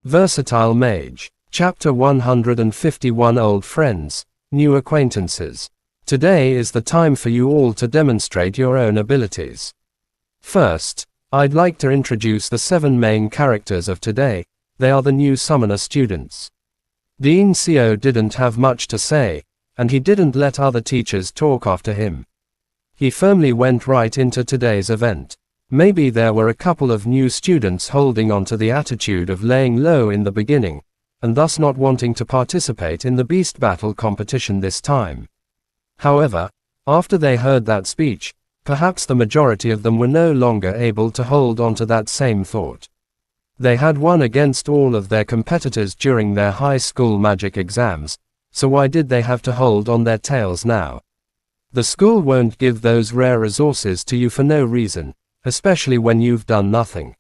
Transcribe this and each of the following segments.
Versatile Mage. Chapter 151. Old Friends, New Acquaintances. Today is the time for you all to demonstrate your own abilities. First, I'd like to introduce the 7 main characters of today. They are the new summoner students. Dean Co didn't have much to say, and he didn't let other teachers talk after him. He firmly went right into today's event. Maybe there were a couple of new students holding on to the attitude of laying low in the beginning, and thus not wanting to participate in the beast battle competition this time. However, after they heard that speech, perhaps the majority of them were no longer able to hold on to that same thought. They had won against all of their competitors during their high school magic exams, so why did they have to hold on their tails now? The school won't give those rare resources to you for no reason, especially when you've done nothing.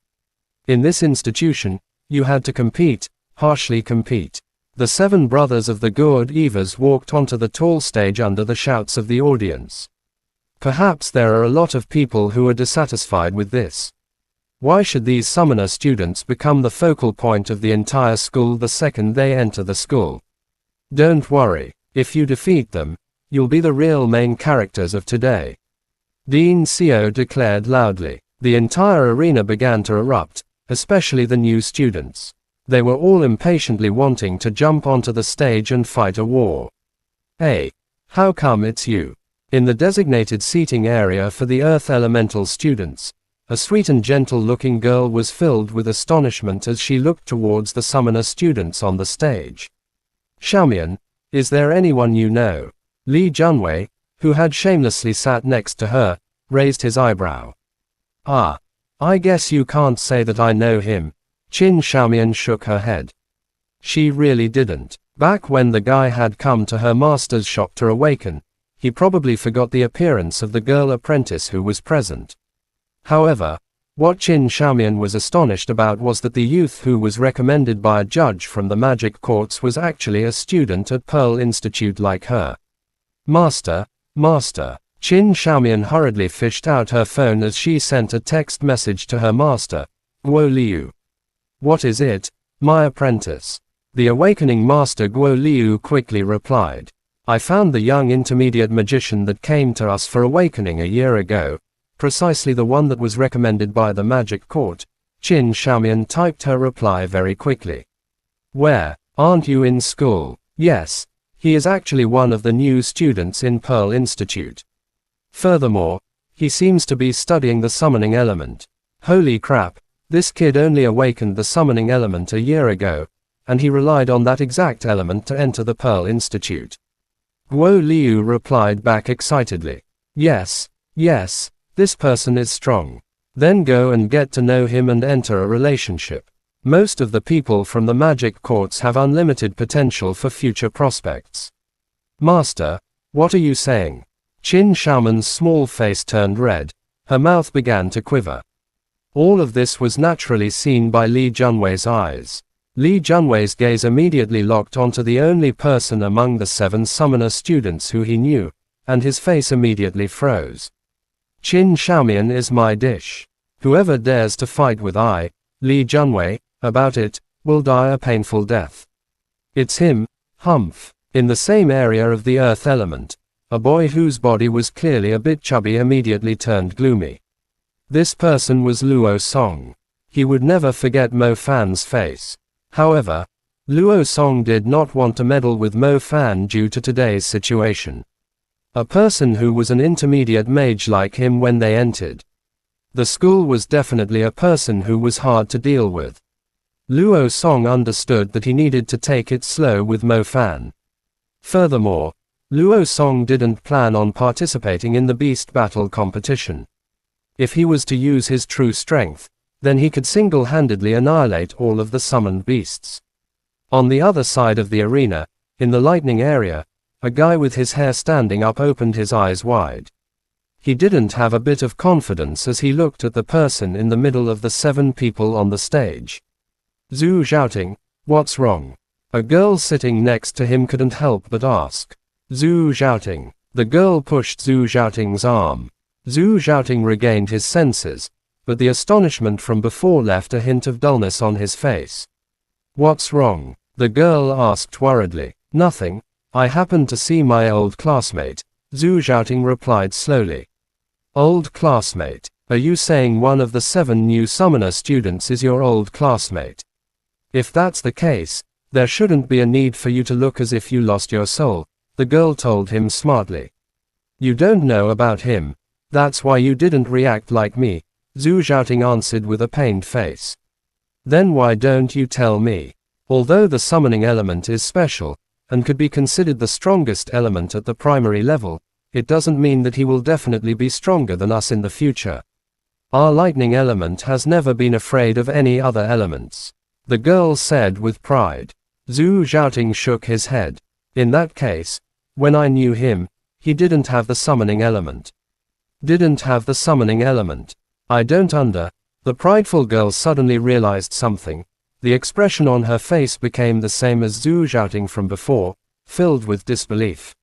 In this institution, you had to compete, harshly compete. The 7 brothers of the Good Evas walked onto the tall stage under the shouts of the audience. Perhaps there are a lot of people who are dissatisfied with this. Why should these summoner students become the focal point of the entire school the second they enter the school? Don't worry, if you defeat them, you'll be the real main characters of today. Dean Co declared loudly. The entire arena began to erupt, especially the new students. They were all impatiently wanting to jump onto the stage and fight a war. Hey, how come it's you? In the designated seating area for the Earth Elemental students, a sweet and gentle-looking girl was filled with astonishment as she looked towards the summoner students on the stage. Xiaomian, is there anyone you know? Li Junwei, who had shamelessly sat next to her, raised his eyebrow. Ah, I guess you can't say that I know him. Qin Xiaomian shook her head. She really didn't. Back when the guy had come to her master's shop to awaken, he probably forgot the appearance of the girl apprentice who was present. However, what Qin Xiaomian was astonished about was that the youth who was recommended by a judge from the magic courts was actually a student at Pearl Institute like her. Master, Qin Xiaomian hurriedly fished out her phone as she sent a text message to her master, Guo Liu. What is it, my apprentice? The awakening master Guo Liu quickly replied. I found the young intermediate magician that came to us for awakening a year ago, precisely the one that was recommended by the magic court. Qin Xiaomian typed her reply very quickly. Where, aren't you in school? Yes. He is actually one of the new students in Pearl Institute. Furthermore, he seems to be studying the summoning element. Holy crap, this kid only awakened the summoning element a year ago, and he relied on that exact element to enter the Pearl Institute. Guo Liu replied back excitedly. Yes, this person is strong. Then go and get to know him and enter a relationship. Most of the people from the magic courts have unlimited potential for future prospects. Master, what are you saying? Qin Xiaomian's small face turned red. Her mouth began to quiver. All of this was naturally seen by Li Junwei's eyes. Li Junwei's gaze immediately locked onto the only person among the 7 summoner students who he knew, and his face immediately froze. Qin Xiaomian is my dish. Whoever dares to fight with Li Junwei, about it, will die a painful death. It's him, Humph. In the same area of the earth element, a boy whose body was clearly a bit chubby immediately turned gloomy. This person was Luo Song. He would never forget Mo Fan's face. However, Luo Song did not want to meddle with Mo Fan due to today's situation. A person who was an intermediate mage like him when they entered the school was definitely a person who was hard to deal with. Luo Song understood that he needed to take it slow with Mo Fan. Furthermore, Luo Song didn't plan on participating in the beast battle competition. If he was to use his true strength, then he could single-handedly annihilate all of the summoned beasts. On the other side of the arena, in the lightning area, a guy with his hair standing up opened his eyes wide. He didn't have a bit of confidence as he looked at the person in the middle of the 7 people on the stage. Zhu Zhaoting, what's wrong? A girl sitting next to him couldn't help but ask. Zhu Zhaoting. The girl pushed Zhu Zhaoting's arm. Zhu Zhaoting regained his senses, but the astonishment from before left a hint of dullness on his face. What's wrong? The girl asked worriedly. Nothing. I happened to see my old classmate, Zhu Zhaoting replied slowly. Old classmate? Are you saying one of the 7 new summoner students is your old classmate? If that's the case, there shouldn't be a need for you to look as if you lost your soul, the girl told him smartly. You don't know about him. That's why you didn't react like me, Zhu Zhaoting answered with a pained face. Then why don't you tell me? Although the summoning element is special, and could be considered the strongest element at the primary level, it doesn't mean that he will definitely be stronger than us in the future. Our lightning element has never been afraid of any other elements, the girl said with pride. Zhu Zhaoting shook his head. In that case, when I knew him, he didn't have the summoning element. Didn't have the summoning element. I don't The prideful girl suddenly realized something. The expression on her face became the same as Zhu Zhaoting from before, filled with disbelief.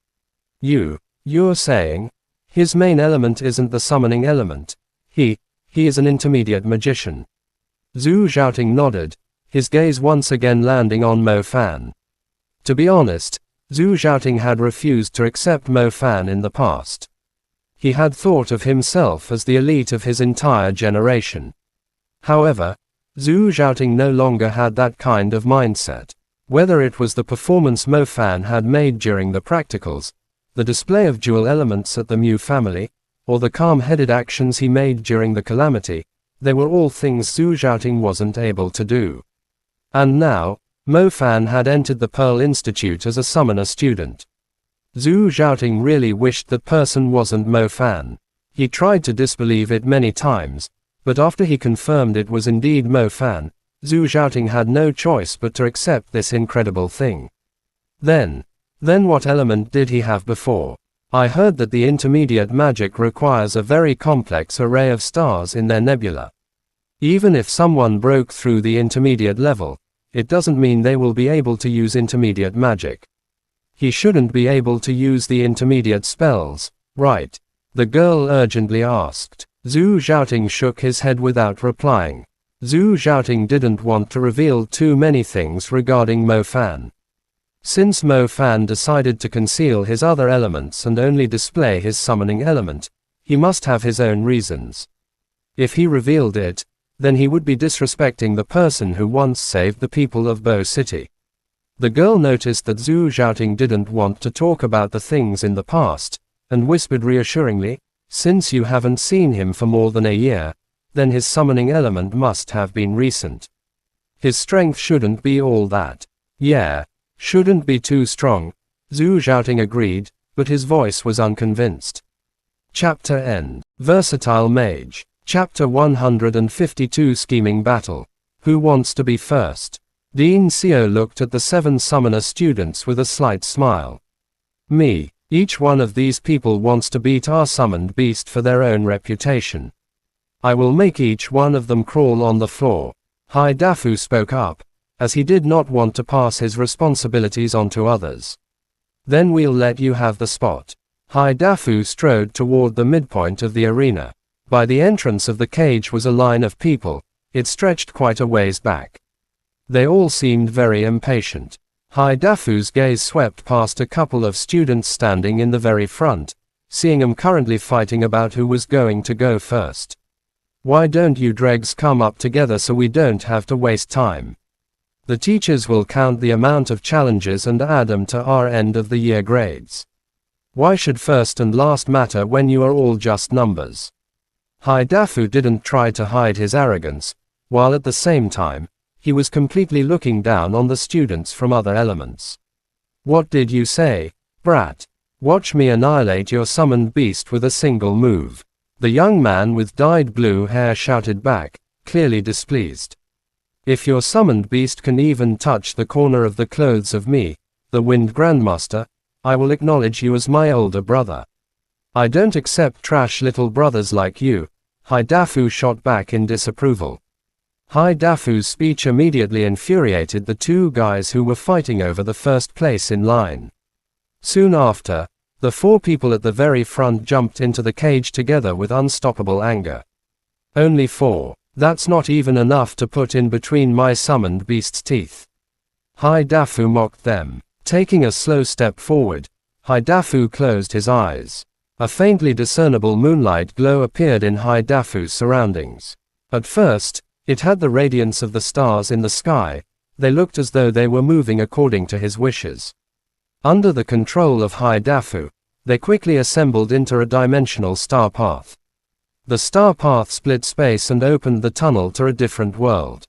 You're saying? His main element isn't the summoning element. He is an intermediate magician. Zhu Zhaoting nodded, his gaze once again landing on Mo Fan. To be honest, Zhu Zhaoting had refused to accept Mo Fan in the past. He had thought of himself as the elite of his entire generation. However, Zhu Zhaoting no longer had that kind of mindset. Whether it was the performance Mo Fan had made during the practicals, the display of dual elements at the Mu family, or the calm-headed actions he made during the calamity, they were all things Zhu Zhaoting wasn't able to do. And now, Mo Fan had entered the Pearl Institute as a summoner student. Zhu Zhaoting really wished that person wasn't Mo Fan. He tried to disbelieve it many times, but after he confirmed it was indeed Mo Fan, Zhu Zhaoting had no choice but to accept this incredible thing. Then what element did he have before? I heard that the intermediate magic requires a very complex array of stars in their nebula. Even if someone broke through the intermediate level, it doesn't mean they will be able to use intermediate magic. He shouldn't be able to use the intermediate spells, right? The girl urgently asked. Zhu Zhaoting shook his head without replying. Zhu Zhaoting didn't want to reveal too many things regarding Mo Fan. Since Mo Fan decided to conceal his other elements and only display his summoning element, he must have his own reasons. If he revealed it, then he would be disrespecting the person who once saved the people of Bo City. The girl noticed that Zhu Zhaoting didn't want to talk about the things in the past, and whispered reassuringly, since you haven't seen him for more than a year, then his summoning element must have been recent. His strength shouldn't be all that. Yeah, shouldn't be too strong, Zhu Zhaoting agreed, but his voice was unconvinced. Chapter End. Versatile Mage. Chapter 152 Scheming Battle. Who wants to be first? Dean Xiao looked at the 7 summoner students with a slight smile. Me. Each one of these people wants to beat our summoned beast for their own reputation. I will make each one of them crawl on the floor. Hai Dafu spoke up, as he did not want to pass his responsibilities on to others. Then we'll let you have the spot. Hai Dafu strode toward the midpoint of the arena. By the entrance of the cage was a line of people. It stretched quite a ways back. They all seemed very impatient. Hai Dafu's gaze swept past a couple of students standing in the very front, seeing them currently fighting about who was going to go first. Why don't you dregs come up together so we don't have to waste time? The teachers will count the amount of challenges and add them to our end of the year grades. Why should first and last matter when you are all just numbers? Hai Dafu didn't try to hide his arrogance, while at the same time, he was completely looking down on the students from other elements. What did you say, brat? Watch me annihilate your summoned beast with a single move. The young man with dyed blue hair shouted back, clearly displeased. If your summoned beast can even touch the corner of the clothes of me, the Wind Grandmaster, I will acknowledge you as my older brother. I don't accept trash little brothers like you, Hai Dafu shot back in disapproval. Hai Dafu's speech immediately infuriated the 2 guys who were fighting over the first place in line. Soon after, the 4 people at the very front jumped into the cage together with unstoppable anger. Only 4, that's not even enough to put in between my summoned beast's teeth. Dafu mocked them. Taking a slow step forward, Dafu closed his eyes. A faintly discernible moonlight glow appeared in Dafu's surroundings. At first, it had the radiance of the stars in the sky. They looked as though they were moving according to his wishes. Under the control of Dafu, they quickly assembled into a dimensional star path. The star path split space and opened the tunnel to a different world.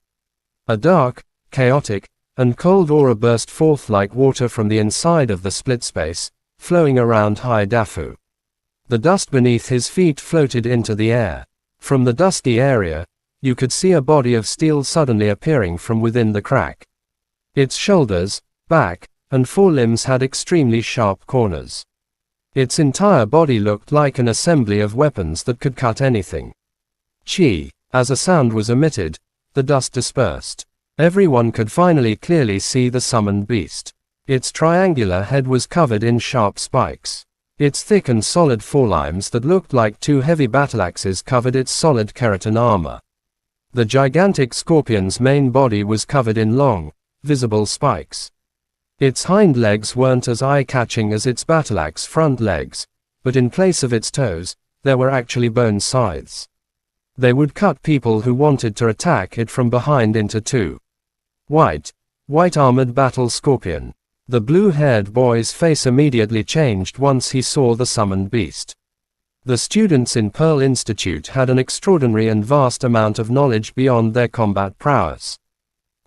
A dark, chaotic, and cold aura burst forth like water from the inside of the split space, flowing around Dafu. The dust beneath his feet floated into the air. From the dusty area, you could see a body of steel suddenly appearing from within the crack. Its shoulders, back, and forelimbs had extremely sharp corners. Its entire body looked like an assembly of weapons that could cut anything. Chi. As a sound was emitted, the dust dispersed. Everyone could finally clearly see the summoned beast. Its triangular head was covered in sharp spikes. Its thick and solid forelimbs that looked like two heavy battleaxes covered its solid keratin armor. The gigantic scorpion's main body was covered in long, visible spikes. Its hind legs weren't as eye-catching as its battleaxe front legs, but in place of its toes, there were actually bone scythes. They would cut people who wanted to attack it from behind into two. White armored battle scorpion. The blue-haired boy's face immediately changed once he saw the summoned beast. The students in Pearl Institute had an extraordinary and vast amount of knowledge beyond their combat prowess.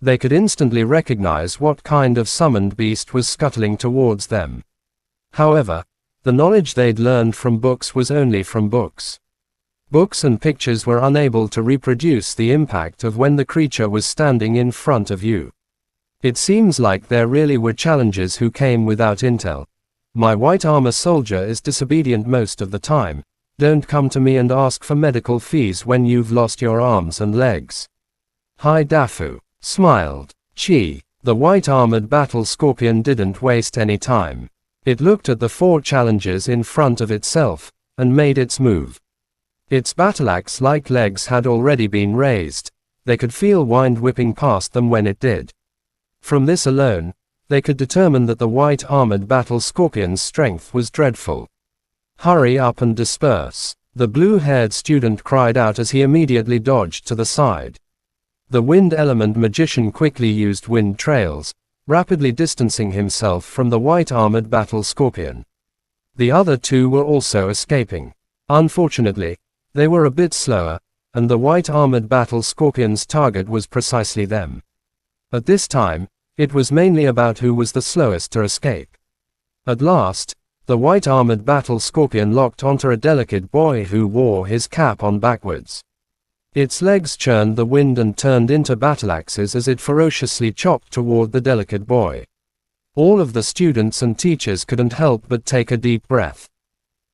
They could instantly recognize what kind of summoned beast was scuttling towards them. However, the knowledge they'd learned from books was only from books. Books and pictures were unable to reproduce the impact of when the creature was standing in front of you. It seems like there really were challengers who came without intel. My white armor soldier is disobedient most of the time. Don't come to me and ask for medical fees when you've lost your arms and legs. Dafu smiled. Chi. The white-armored battle scorpion didn't waste any time. It looked at the four challengers in front of itself, and made its move. Its battleaxe-like legs had already been raised. They could feel wind whipping past them when it did. From this alone, they could determine that the white-armored battle scorpion's strength was dreadful. Hurry up and disperse. The blue-haired student cried out as he immediately dodged to the side. The wind element magician quickly used wind trails, rapidly distancing himself from the white-armored battle scorpion. The other two were also escaping. Unfortunately, they were a bit slower, and the white-armored battle scorpion's target was precisely them. At this time, it was mainly about who was the slowest to escape. At last, the white-armored battle scorpion locked onto a delicate boy who wore his cap on backwards. Its legs churned the wind and turned into battleaxes as it ferociously chopped toward the delicate boy. All of the students and teachers couldn't help but take a deep breath.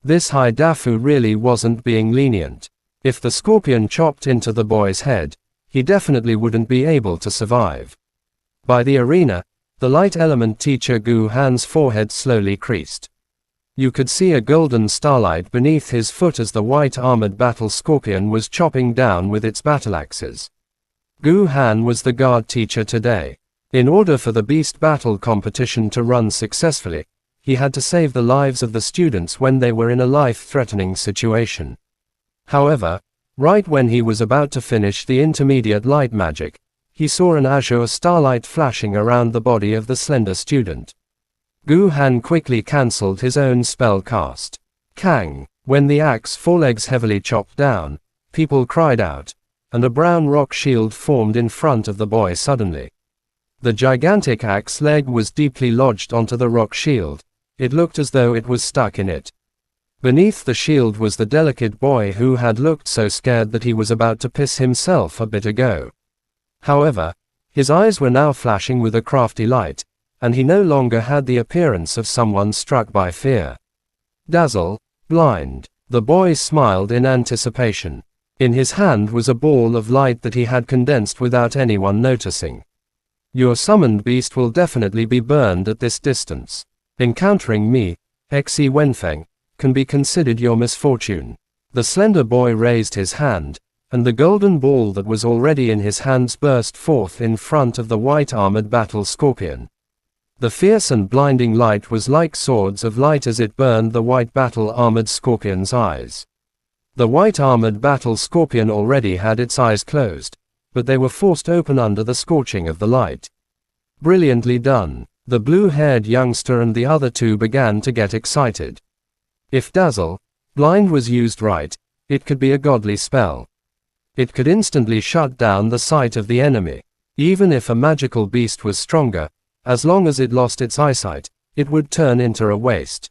This Dafu really wasn't being lenient. If the scorpion chopped into the boy's head, he definitely wouldn't be able to survive. By the arena, the light element teacher Gu Han's forehead slowly creased. You could see a golden starlight beneath his foot as the white-armored battle scorpion was chopping down with its battleaxes. Gu Han was the guard teacher today. In order for the beast battle competition to run successfully, he had to save the lives of the students when they were in a life-threatening situation. However, right when he was about to finish the intermediate light magic, he saw an azure starlight flashing around the body of the slender student. Gu Han quickly cancelled his own spell cast. Kang! When the axe forelegs heavily chopped down, people cried out, and a brown rock shield formed in front of the boy suddenly. The gigantic axe leg was deeply lodged onto the rock shield. It looked as though it was stuck in it. Beneath the shield was the delicate boy who had looked so scared that he was about to piss himself a bit ago. However, his eyes were now flashing with a crafty light, and he no longer had the appearance of someone struck by fear. Dazzle, blind. The boy smiled in anticipation. In his hand was a ball of light that he had condensed without anyone noticing. Your summoned beast will definitely be burned at this distance. Encountering me, Xe Wenfeng, can be considered your misfortune. The slender boy raised his hand, and the golden ball that was already in his hands burst forth in front of the white armored battle scorpion. The fierce and blinding light was like swords of light as it burned the white battle armored scorpion's eyes. The white armored battle scorpion already had its eyes closed, but they were forced open under the scorching of the light. Brilliantly done. The blue-haired youngster and the other two began to get excited. If Dazzle, blind was used right, it could be a godly spell. It could instantly shut down the sight of the enemy. Even if a magical beast was stronger, as long as it lost its eyesight, it would turn into a waste.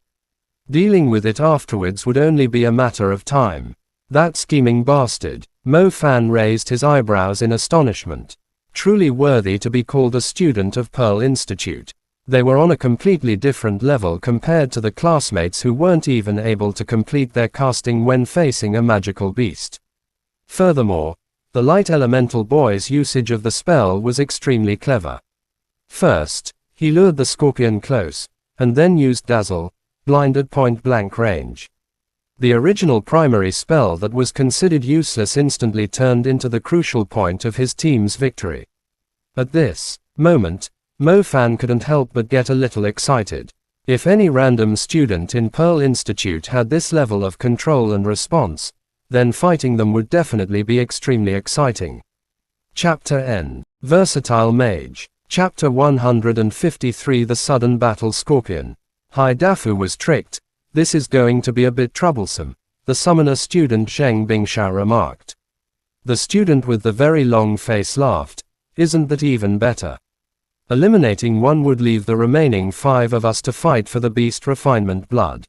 Dealing with it afterwards would only be a matter of time. That scheming bastard. Mo Fan raised his eyebrows in astonishment. Truly worthy to be called a student of Pearl Institute. They were on a completely different level compared to the classmates who weren't even able to complete their casting when facing a magical beast. Furthermore, the light elemental boy's usage of the spell was extremely clever. First, he lured the scorpion close, and then used Dazzle, blind at point-blank range. The original primary spell that was considered useless instantly turned into the crucial point of his team's victory. At this moment, Mo Fan couldn't help but get a little excited. If any random student in Pearl Institute had this level of control and response, then fighting them would definitely be extremely exciting. Chapter N. Versatile Mage. Chapter 153 The Sudden Battle Scorpion. Dafu was tricked. This is going to be a bit troublesome, the summoner student Zheng Bingshao remarked. The student with the very long face laughed. Isn't that even better? Eliminating one would leave the remaining 5 of us to fight for the beast refinement blood.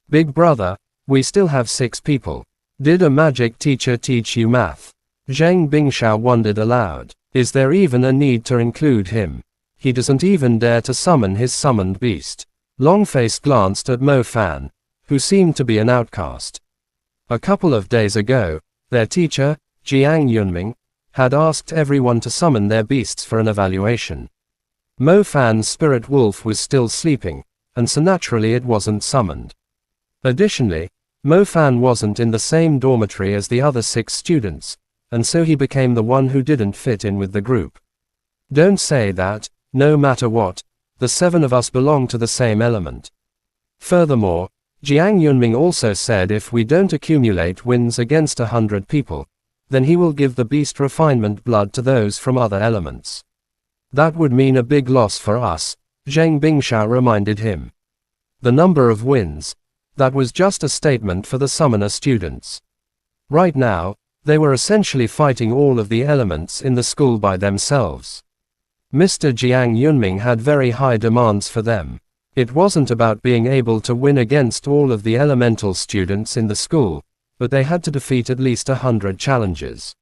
Big brother, we still have 6 people. Did a magic teacher teach you math? Zheng Bingshao wondered aloud. Is there even a need to include him? He doesn't even dare to summon his summoned beast. Longface glanced at Mo Fan, who seemed to be an outcast. A couple of days ago, their teacher, Jiang Yunming, had asked everyone to summon their beasts for an evaluation. Mo Fan's spirit wolf was still sleeping, and so naturally it wasn't summoned. Additionally, Mo Fan wasn't in the same dormitory as the other 6 students, and so he became the one who didn't fit in with the group. Don't say that. No matter what, the 7 of us belong to the same element. Furthermore, Jiang Yunming also said if we don't accumulate wins against 100 people, then he will give the beast refinement blood to those from other elements. That would mean a big loss for us, Zheng Bingshao reminded him. The number of wins, that was just a statement for the summoner students. Right now, they were essentially fighting all of the elements in the school by themselves. Mr. Jiang Yunming had very high demands for them. It wasn't about being able to win against all of the elemental students in the school, but they had to defeat at least 100 challenges.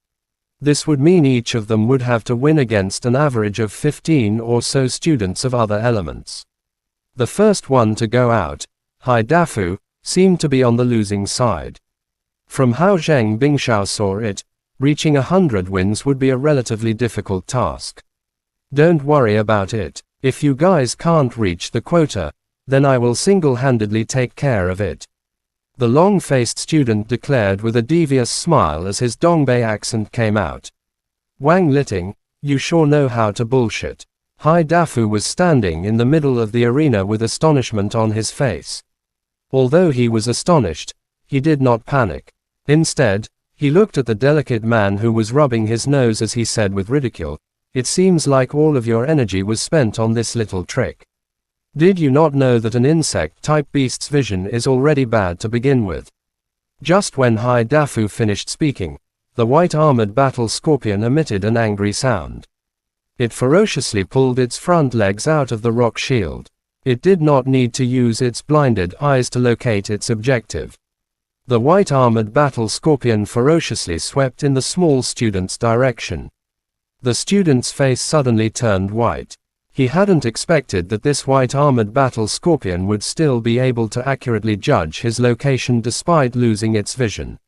This would mean each of them would have to win against an average of 15 or so students of other elements. The first one to go out, Dafu, seemed to be on the losing side. From how Zheng Bingshao saw it, reaching 100 wins would be a relatively difficult task. Don't worry about it. If you guys can't reach the quota, then I will single-handedly take care of it. The long-faced student declared with a devious smile as his Dongbei accent came out. Wang Liting, you sure know how to bullshit. Dafu was standing in the middle of the arena with astonishment on his face. Although he was astonished, he did not panic. Instead, he looked at the delicate man who was rubbing his nose as he said with ridicule, "It seems like all of your energy was spent on this little trick. Did you not know that an insect-type beast's vision is already bad to begin with?" Just when Dafu finished speaking, the white-armored battle scorpion emitted an angry sound. It ferociously pulled its front legs out of the rock shield. It did not need to use its blinded eyes to locate its objective. The white-armored battle scorpion ferociously swept in the small student's direction. The student's face suddenly turned white. He hadn't expected that this white-armored battle scorpion would still be able to accurately judge his location despite losing its vision.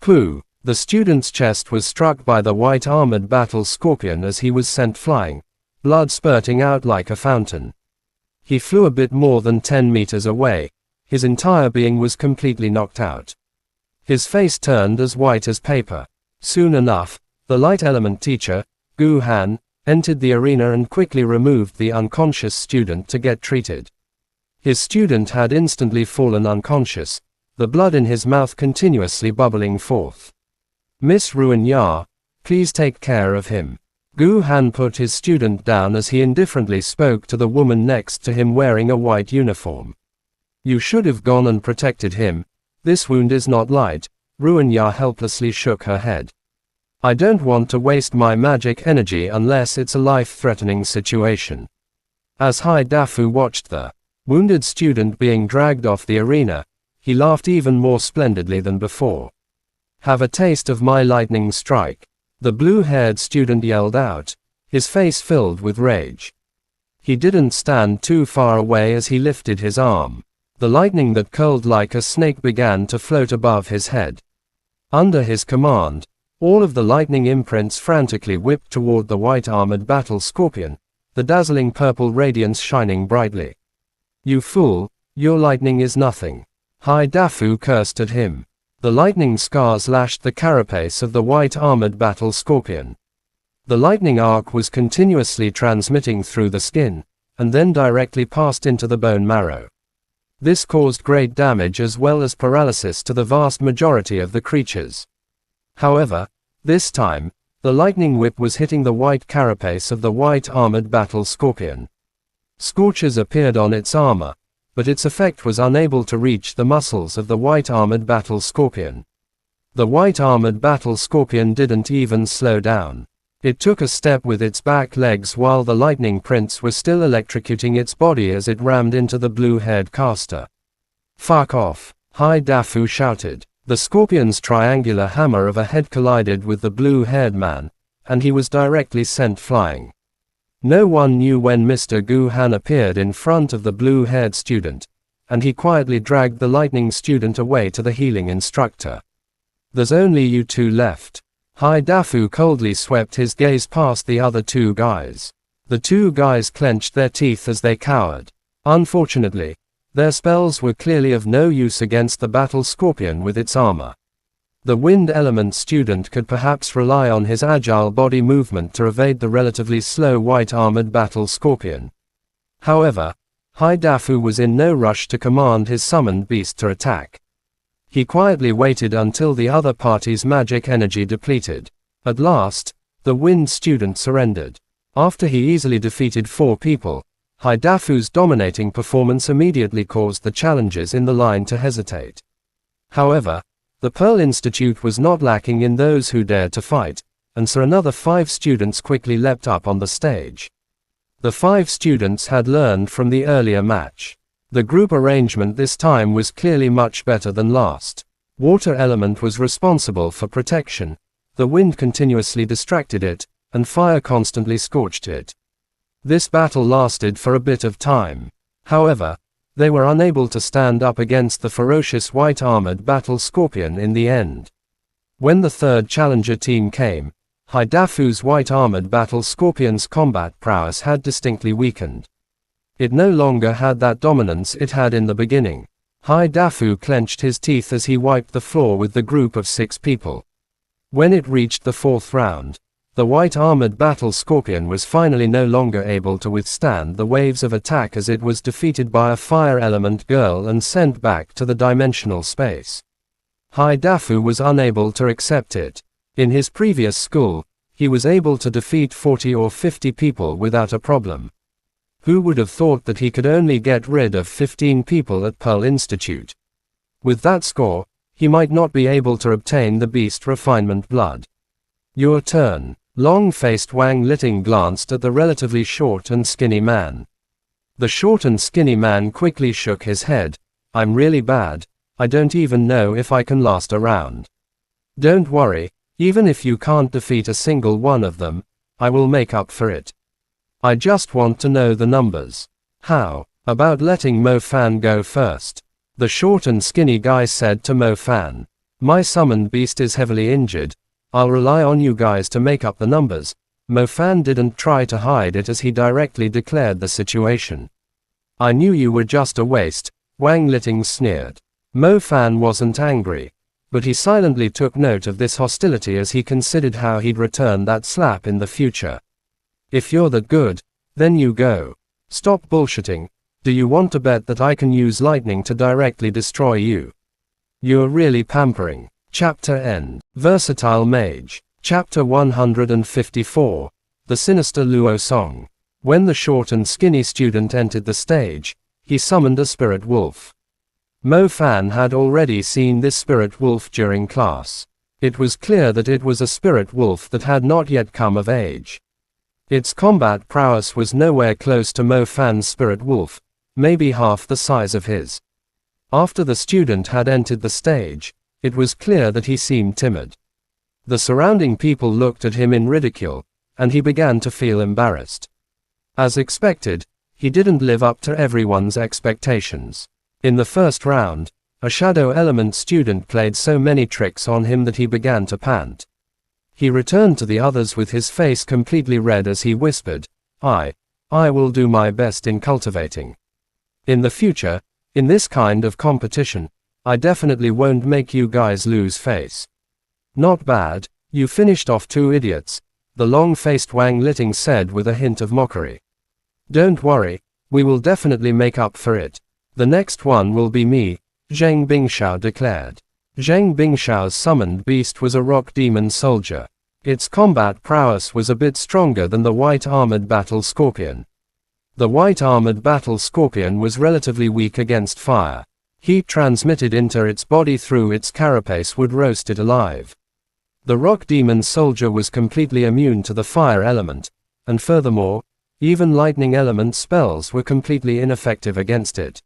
Pooh! The student's chest was struck by the white-armored battle scorpion as he was sent flying, blood spurting out like a fountain. He flew a bit more than 10 meters away. His entire being was completely knocked out. His face turned as white as paper. Soon enough, the light element teacher, Gu Han, entered the arena and quickly removed the unconscious student to get treated. His student had instantly fallen unconscious, the blood in his mouth continuously bubbling forth. Miss Ruin Ya, please take care of him. Gu Han put his student down as he indifferently spoke to the woman next to him wearing a white uniform. You should have gone and protected him. This wound is not light. Ruin Ya helplessly shook her head. I don't want to waste my magic energy unless it's a life-threatening situation. As Hai Dafu watched the wounded student being dragged off the arena, he laughed even more splendidly than before. Have a taste of my lightning strike, the blue-haired student yelled out, his face filled with rage. He didn't stand too far away as he lifted his arm. The lightning that curled like a snake began to float above his head. Under his command, all of the lightning imprints frantically whipped toward the white-armored battle scorpion, the dazzling purple radiance shining brightly. You fool, your lightning is nothing. Hai Dafu cursed at him. The lightning scars lashed the carapace of the white-armored battle scorpion. The lightning arc was continuously transmitting through the skin, and then directly passed into the bone marrow. This caused great damage as well as paralysis to the vast majority of the creatures. However, this time, the lightning whip was hitting the white carapace of the white-armored battle scorpion. Scorches appeared on its armor, but its effect was unable to reach the muscles of the white-armored battle scorpion. The white-armored battle scorpion didn't even slow down. It took a step with its back legs while the lightning prints were still electrocuting its body as it rammed into the blue-haired caster. Fuck off, Hai Dafu shouted. The scorpion's triangular hammer of a head collided with the blue-haired man, and he was directly sent flying. No one knew when Mr. Gu Han appeared in front of the blue-haired student, and he quietly dragged the lightning student away to the healing instructor. There's only you two left. Hai Dafu coldly swept his gaze past the other two guys. The two guys clenched their teeth as they cowered. Unfortunately, their spells were clearly of no use against the battle scorpion with its armor. The wind element student could perhaps rely on his agile body movement to evade the relatively slow white-armored battle scorpion. However, Hai Dafu was in no rush to command his summoned beast to attack. He quietly waited until the other party's magic energy depleted. At last, the wind student surrendered. After he easily defeated 4 people, Hai Dafu's dominating performance immediately caused the challengers in the line to hesitate. However, the Pearl Institute was not lacking in those who dared to fight, and so another 5 students quickly leapt up on the stage. The 5 students had learned from the earlier match. The group arrangement this time was clearly much better than last. Water element was responsible for protection, the wind continuously distracted it, and fire constantly scorched it. This battle lasted for a bit of time. However, they were unable to stand up against the ferocious white-armored battle scorpion in the end. When the third challenger team came, Hai Dafu's white-armored battle scorpion's combat prowess had distinctly weakened. It no longer had that dominance it had in the beginning. Hai Dafu clenched his teeth as he wiped the floor with the group of 6 people. When it reached the 4th round, the white-armored battle scorpion was finally no longer able to withstand the waves of attack as it was defeated by a fire element girl and sent back to the dimensional space. Hai Dafu was unable to accept it. In his previous school, he was able to defeat 40 or 50 people without a problem. Who would have thought that he could only get rid of 15 people at Pearl Institute? With that score, he might not be able to obtain the beast refinement blood. Your turn. Long-faced Wang Liting glanced at the relatively short and skinny man. The short and skinny man quickly shook his head. I'm really bad. I don't even know if I can last a round. Don't worry, even if you can't defeat a single one of them, I will make up for it. I just want to know the numbers. How about letting Mo Fan go first? The short and skinny guy said to Mo Fan. My summoned beast is heavily injured. I'll rely on you guys to make up the numbers. Mo Fan didn't try to hide it as he directly declared the situation. I knew you were just a waste, Wang Liting sneered. Mo Fan wasn't angry. But he silently took note of this hostility as he considered how he'd return that slap in the future. If you're that good, then you go. Stop bullshitting. Do you want to bet that I can use lightning to directly destroy you? You're really pampering. Chapter End. Versatile Mage. Chapter 154. The Sinister Luo Song. When the short and skinny student entered the stage, he summoned a spirit wolf. Mo Fan had already seen this spirit wolf during class. It was clear that it was a spirit wolf that had not yet come of age. Its combat prowess was nowhere close to Mo Fan's spirit wolf, maybe half the size of his. After the student had entered the stage, it was clear that he seemed timid. The surrounding people looked at him in ridicule, and he began to feel embarrassed. As expected, he didn't live up to everyone's expectations. In the first round, a shadow element student played so many tricks on him that he began to pant. He returned to the others with his face completely red as he whispered, I will do my best in cultivating. In the future, in this kind of competition, I definitely won't make you guys lose face. Not bad, you finished off 2 idiots, the long-faced Wang Liting said with a hint of mockery. Don't worry, we will definitely make up for it. The next one will be me, Zhang Bingshao declared. Zhang Bingshao's summoned beast was a rock demon soldier. Its combat prowess was a bit stronger than the white armored battle scorpion. The white armored battle scorpion was relatively weak against fire. Heat transmitted into its body through its carapace would roast it alive. The rock demon soldier was completely immune to the fire element, and furthermore, even lightning element spells were completely ineffective against it.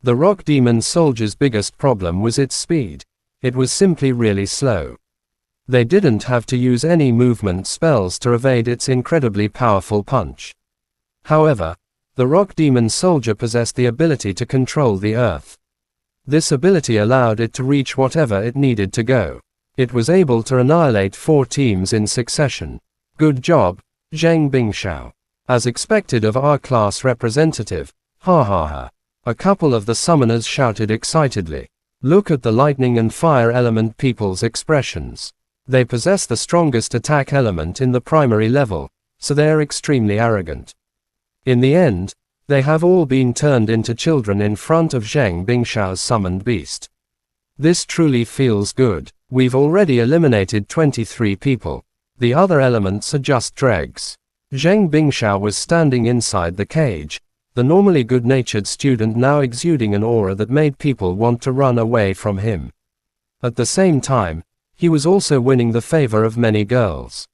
The rock demon soldier's biggest problem was its speed. It was simply really slow. They didn't have to use any movement spells to evade its incredibly powerful punch. However, the rock demon soldier possessed the ability to control the earth. This ability allowed it to reach whatever it needed to go. It was able to annihilate 4 teams in succession. Good job, Zhang Bingshao. As expected of our class representative, ha ha ha. A couple of the summoners shouted excitedly. Look at the lightning and fire element people's expressions. They possess the strongest attack element in the primary level, so they are extremely arrogant. In the end, they have all been turned into children in front of Zhang Bingshao's summoned beast. This truly feels good. We've already eliminated 23 people. The other elements are just dregs. Zhang Bingshao was standing inside the cage, the normally good-natured student now exuding an aura that made people want to run away from him. At the same time, he was also winning the favor of many girls.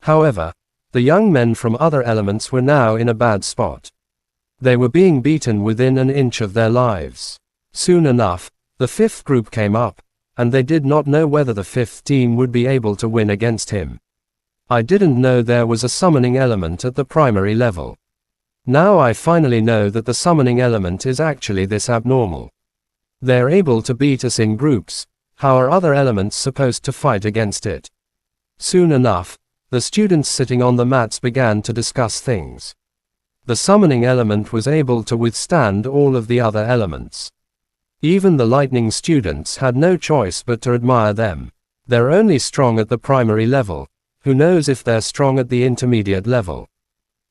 However, the young men from other elements were now in a bad spot. They were being beaten within an inch of their lives. Soon enough, the 5th group came up, and they did not know whether the 5th team would be able to win against him. I didn't know there was a summoning element at the primary level. Now I finally know that the summoning element is actually this abnormal. They're able to beat us in groups. How are other elements supposed to fight against it? Soon enough, the students sitting on the mats began to discuss things. The summoning element was able to withstand all of the other elements. Even the lightning students had no choice but to admire them. They're only strong at the primary level. Who knows if they're strong at the intermediate level?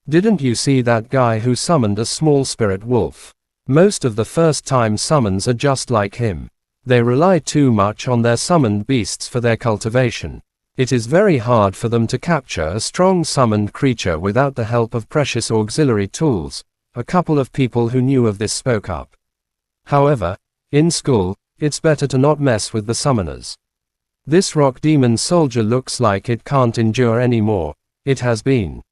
Didn't you see that guy who summoned a small spirit wolf? Most of the first-time summons are just like him. They rely too much on their summoned beasts for their cultivation. It is very hard for them to capture a strong summoned creature without the help of precious auxiliary tools. A couple of people who knew of this spoke up. However, in school, it's better to not mess with the summoners. This rock demon soldier looks like it can't endure anymore. It has been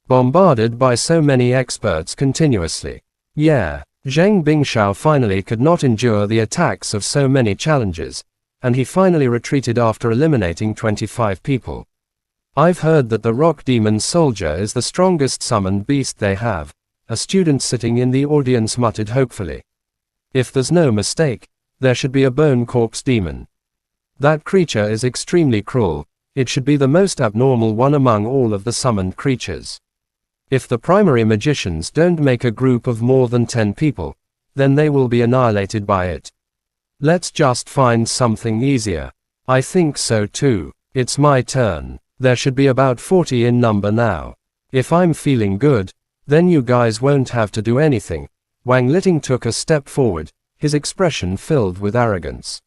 bombarded by so many experts continuously. Yeah, Zhang Bingshao finally could not endure the attacks of so many challenges, and he finally retreated after eliminating 25 people. I've heard that the rock demon soldier is the strongest summoned beast they have, a student sitting in the audience muttered hopefully. If there's no mistake, there should be a bone corpse demon. That creature is extremely cruel. It should be the most abnormal one among all of the summoned creatures. If the primary magicians don't make a group of more than 10 people, then they will be annihilated by it. Let's just find something easier. I think so too. It's my turn. There should be about 40 in number now. If I'm feeling good, then you guys won't have to do anything. Wang Liting took a step forward, his expression filled with arrogance.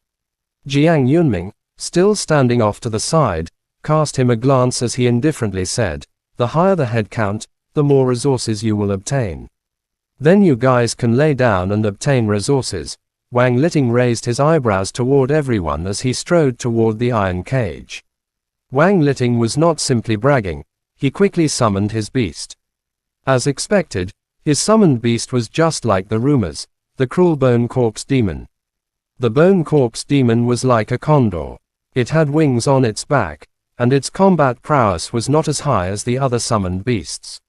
Jiang Yunming, still standing off to the side, cast him a glance as he indifferently said, "The higher the head count, the more resources you will obtain. Then you guys can lay down and obtain resources." Wang Liting raised his eyebrows toward everyone as he strode toward the iron cage. Wang Liting was not simply bragging, he quickly summoned his beast. As expected, his summoned beast was just like the rumors, the cruel bone corpse demon. The bone corpse demon was like a condor. It had wings on its back, and its combat prowess was not as high as the other summoned beasts.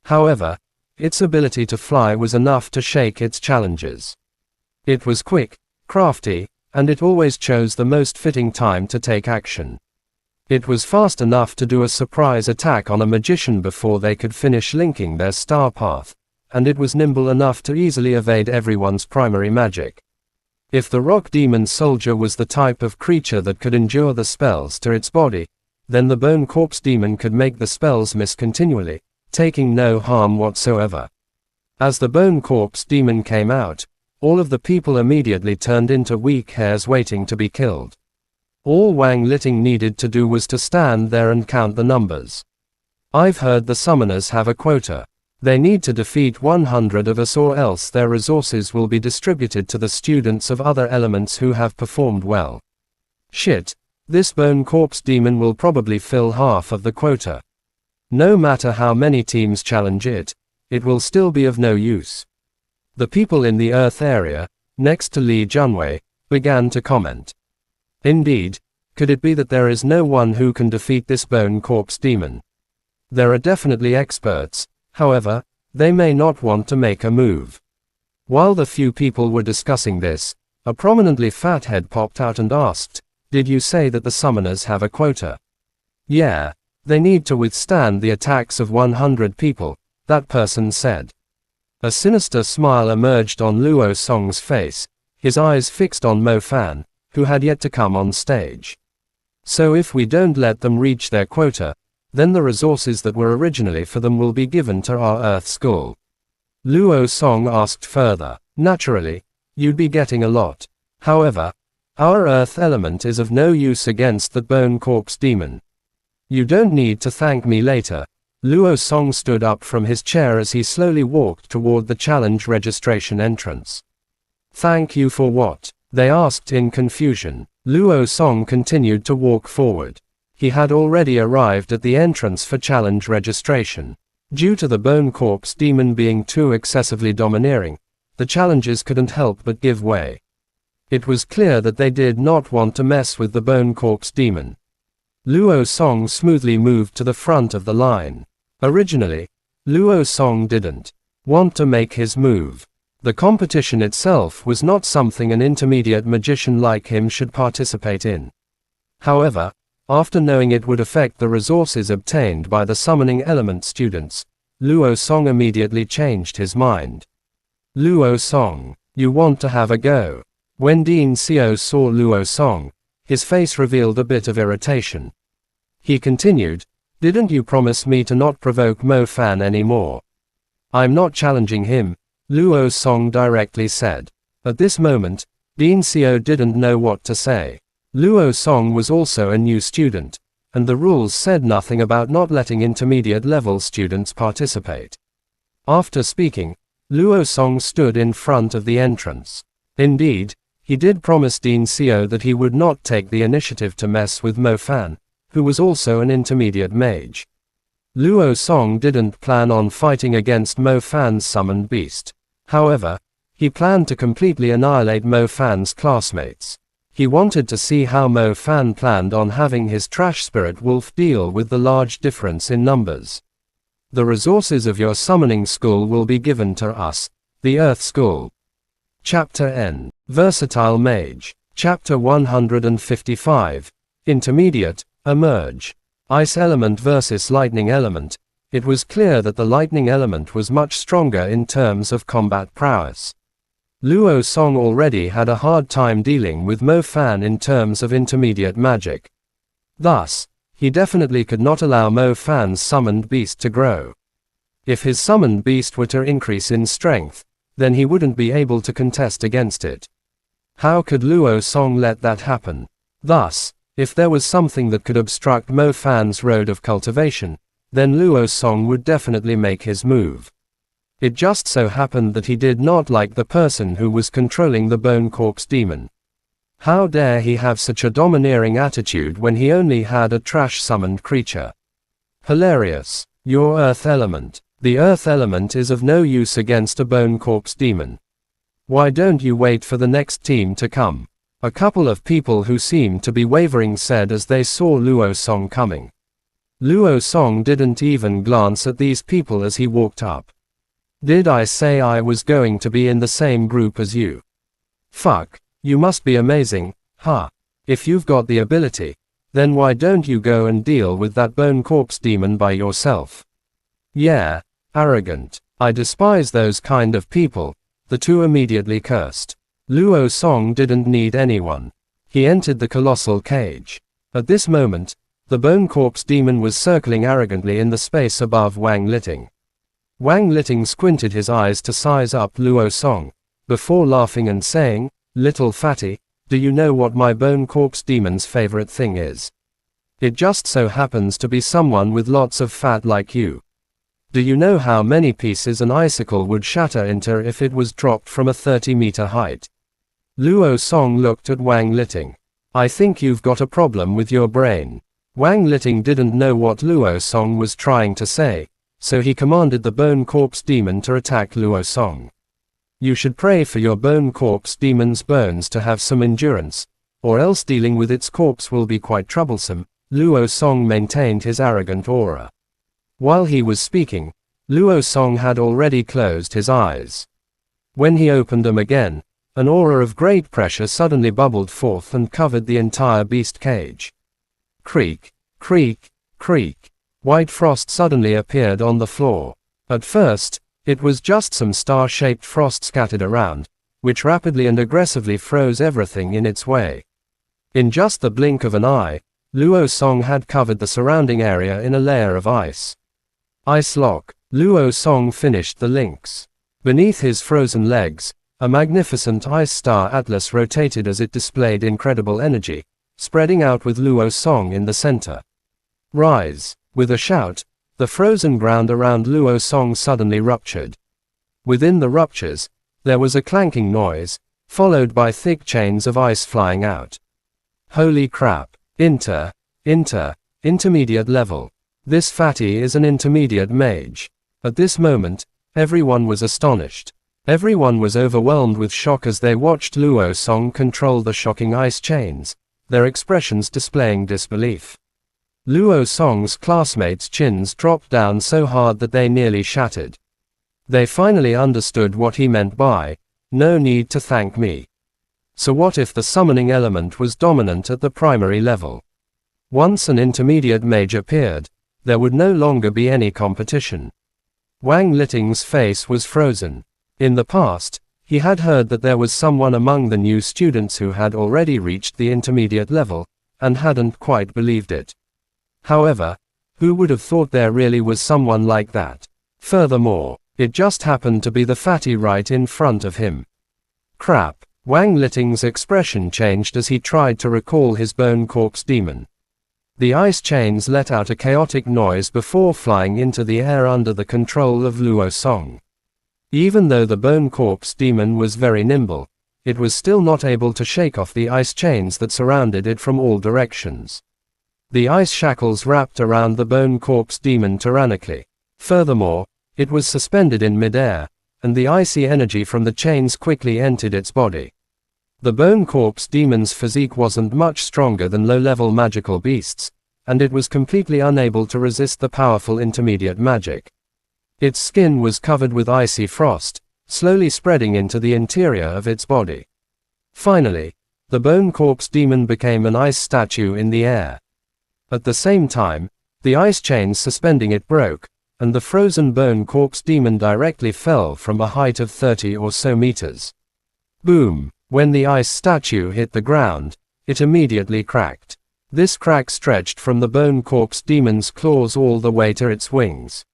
However, its ability to fly was enough to shake its challengers. It was quick, crafty, and it always chose the most fitting time to take action. It was fast enough to do a surprise attack on a magician before they could finish linking their star path, and it was nimble enough to easily evade everyone's primary magic. If the rock demon soldier was the type of creature that could endure the spells to its body, then the bone corpse demon could make the spells miss continually, taking no harm whatsoever. As the bone corpse demon came out, all of the people immediately turned into weak hares waiting to be killed. All Wang Liting needed to do was to stand there and count the numbers. I've heard the summoners have a quota. They need to defeat 100 of us or else their resources will be distributed to the students of other elements who have performed well. Shit, this bone corpse demon will probably fill half of the quota. No matter how many teams challenge it, it will still be of no use. The people in the Earth area, next to Li Junwei, began to comment. Indeed, could it be that there is no one who can defeat this bone corpse demon? There are definitely experts, however, they may not want to make a move. While the few people were discussing this, a prominently fat head popped out and asked, "Did you say that the summoners have a quota?" "Yeah, they need to withstand the attacks of 100 people," that person said. A sinister smile emerged on Luo Song's face, his eyes fixed on Mo Fan, who had yet to come on stage. "So if we don't let them reach their quota, then the resources that were originally for them will be given to our Earth School." Luo Song asked further. "Naturally, you'd be getting a lot. However, our Earth element is of no use against the bone corpse demon. You don't need to thank me later." Luo Song stood up from his chair as he slowly walked toward the challenge registration entrance. "Thank you for what?" they asked in confusion. Luo Song continued to walk forward. He had already arrived at the entrance for challenge registration. Due to the bone corpse demon being too excessively domineering, the challengers couldn't help but give way. It was clear that they did not want to mess with the bone corpse demon. Luo Song smoothly moved to the front of the line. Originally, Luo Song didn't want to make his move. The competition itself was not something an intermediate magician like him should participate in. However, after knowing it would affect the resources obtained by the summoning element students, Luo Song immediately changed his mind. "Luo Song, you want to have a go?" When Dean Xiao saw Luo Song, his face revealed a bit of irritation. He continued, "Didn't you promise me to not provoke Mo Fan anymore?" "I'm not challenging him," Luo Song directly said. At this moment, Dean Xiao didn't know what to say. Luo Song was also a new student, and the rules said nothing about not letting intermediate-level students participate. After speaking, Luo Song stood in front of the entrance. Indeed, he did promise Dean Xiao that he would not take the initiative to mess with Mo Fan, who was also an intermediate mage. Luo Song didn't plan on fighting against Mo Fan's summoned beast. However, he planned to completely annihilate Mo Fan's classmates. He wanted to see how Mo Fan planned on having his trash spirit wolf deal with the large difference in numbers. "The resources of your summoning school will be given to us, the Earth School." Chapter N. Versatile Mage. Chapter 155. Intermediate, Emerge. Ice element versus lightning element. It was clear that the lightning element was much stronger in terms of combat prowess. Luo Song already had a hard time dealing with Mo Fan in terms of intermediate magic. Thus, he definitely could not allow Mo Fan's summoned beast to grow. If his summoned beast were to increase in strength, then he wouldn't be able to contest against it. How could Luo Song let that happen? Thus, if there was something that could obstruct Mo Fan's road of cultivation, then Luo Song would definitely make his move. It just so happened that he did not like the person who was controlling the Bone Corpse Demon. How dare he have such a domineering attitude when he only had a trash-summoned creature? Hilarious. Your Earth Element. The Earth Element is of no use against a Bone Corpse Demon. Why don't you wait for the next team to come? A couple of people who seemed to be wavering said as they saw Luo Song coming. Luo Song didn't even glance at these people as he walked up. Did I say I was going to be in the same group as you? Fuck, you must be amazing, huh? If you've got the ability, then why don't you go and deal with that Bone Corpse Demon by yourself? Yeah, arrogant. I despise those kind of people, the two immediately cursed. Luo Song didn't need anyone. He entered the colossal cage. At this moment, the Bone Corpse Demon was circling arrogantly in the space above Wang Liting. Wang Liting squinted his eyes to size up Luo Song, before laughing and saying, "Little fatty, do you know what my Bone Corpse Demon's favorite thing is? It just so happens to be someone with lots of fat like you. Do you know how many pieces an icicle would shatter into if it was dropped from a 30-meter height?" Luo Song looked at Wang Liting. "I think you've got a problem with your brain." Wang Liting didn't know what Luo Song was trying to say, so he commanded the Bone Corpse Demon to attack Luo Song. You should pray for your Bone Corpse Demon's bones to have some endurance, or else dealing with its corpse will be quite troublesome. Luo Song maintained his arrogant aura. While he was speaking, Luo Song had already closed his eyes. When he opened them again, an aura of great pressure suddenly bubbled forth and covered the entire beast cage. Creak, creak, creak. White frost suddenly appeared on the floor. At first, it was just some star-shaped frost scattered around, which rapidly and aggressively froze everything in its way. In just the blink of an eye, Luo Song had covered the surrounding area in a layer of ice. Ice lock. Luo Song finished the links. Beneath his frozen legs, a magnificent ice star atlas rotated as it displayed incredible energy, spreading out with Luo Song in the center. Rise. With a shout, the frozen ground around Luo Song suddenly ruptured. Within the ruptures, there was a clanking noise, followed by thick chains of ice flying out. Holy crap. Intermediate level. This fatty is an intermediate mage. At this moment, everyone was astonished. Everyone was overwhelmed with shock as they watched Luo Song control the shocking ice chains, their expressions displaying disbelief. Luo Song's classmates' chins dropped down so hard that they nearly shattered. They finally understood what he meant by, "No need to thank me." So what if the summoning element was dominant at the primary level? Once an intermediate mage appeared, there would no longer be any competition. Wang Liting's face was frozen. In the past, he had heard that there was someone among the new students who had already reached the intermediate level, and hadn't quite believed it. However, who would have thought there really was someone like that? Furthermore, it just happened to be the fatty right in front of him. Crap. Wang Liting's expression changed as he tried to recall his Bone Corpse Demon. The ice chains let out a chaotic noise before flying into the air under the control of Luo Song. Even though the Bone Corpse Demon was very nimble, it was still not able to shake off the ice chains that surrounded it from all directions. The ice shackles wrapped around the Bone Corpse Demon tyrannically. Furthermore, it was suspended in midair, and the icy energy from the chains quickly entered its body. The Bone Corpse Demon's physique wasn't much stronger than low-level magical beasts, and it was completely unable to resist the powerful intermediate magic. Its skin was covered with icy frost, slowly spreading into the interior of its body. Finally, the Bone Corpse Demon became an ice statue in the air. At the same time, the ice chains suspending it broke, and the frozen Bone Corpse Demon directly fell from a height of 30 or so meters. Boom! When the ice statue hit the ground, it immediately cracked. This crack stretched from the bone corpse demon's claws all the way to its wings.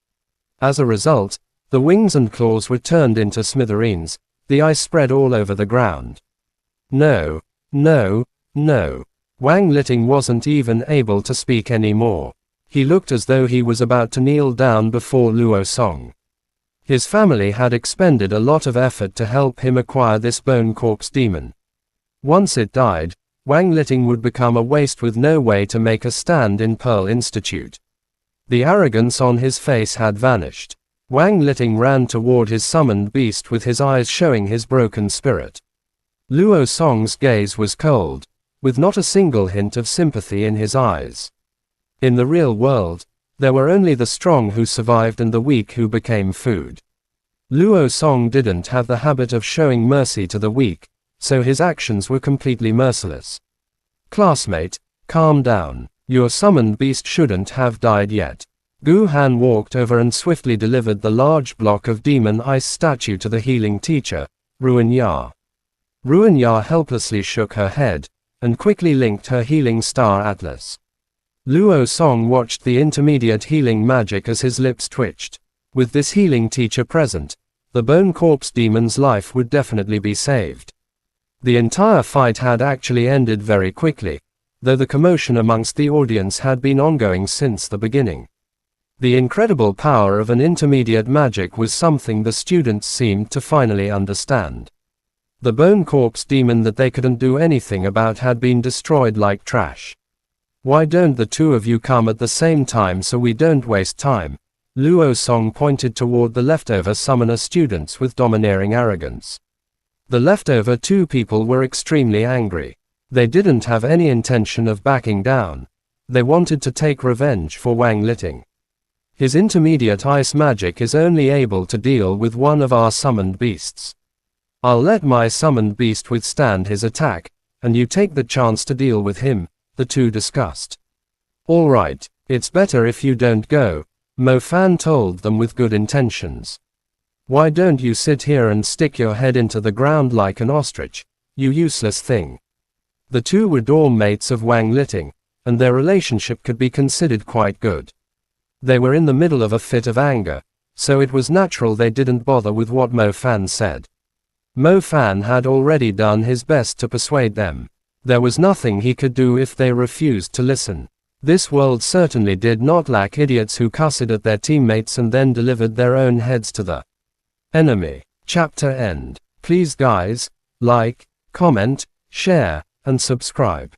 As a result, the wings and claws were turned into smithereens, the ice spread all over the ground. No, no, no. Wang Liting wasn't even able to speak anymore. He looked as though he was about to kneel down before Luo Song. His family had expended a lot of effort to help him acquire this bone corpse demon. Once it died, Wang Liting would become a waste with no way to make a stand in Pearl Institute. The arrogance on his face had vanished. Wang Liting ran toward his summoned beast with his eyes showing his broken spirit. Luo Song's gaze was cold, with not a single hint of sympathy in his eyes. In the real world, there were only the strong who survived and the weak who became food. Luo Song didn't have the habit of showing mercy to the weak, so his actions were completely merciless. Classmate, calm down. Your summoned beast shouldn't have died yet. Gu Han walked over and swiftly delivered the large block of demon ice statue to the healing teacher, Ruan Ya. Ruan Ya helplessly shook her head, and quickly linked her healing star atlas. Luo Song watched the intermediate healing magic as his lips twitched. With this healing teacher present, the bone corpse demon's life would definitely be saved. The entire fight had actually ended very quickly, though the commotion amongst the audience had been ongoing since the beginning. The incredible power of an intermediate magic was something the students seemed to finally understand. The bone corpse demon that they couldn't do anything about had been destroyed like trash. Why don't the two of you come at the same time so we don't waste time? Luo Song pointed toward the leftover summoner students with domineering arrogance. The leftover two people were extremely angry. They didn't have any intention of backing down. They wanted to take revenge for Wang Liting. His intermediate ice magic is only able to deal with one of our summoned beasts. I'll let my summoned beast withstand his attack, and you take the chance to deal with him, the two discussed. All right, it's better if you don't go, Mo Fan told them with good intentions. Why don't you sit here and stick your head into the ground like an ostrich, you useless thing? The two were dorm mates of Wang Liting, and their relationship could be considered quite good. They were in the middle of a fit of anger, so it was natural they didn't bother with what Mo Fan said. Mo Fan had already done his best to persuade them. There was nothing he could do if they refused to listen. This world certainly did not lack idiots who cussed at their teammates and then delivered their own heads to the enemy. Chapter end. Please guys, like, comment, share, and subscribe.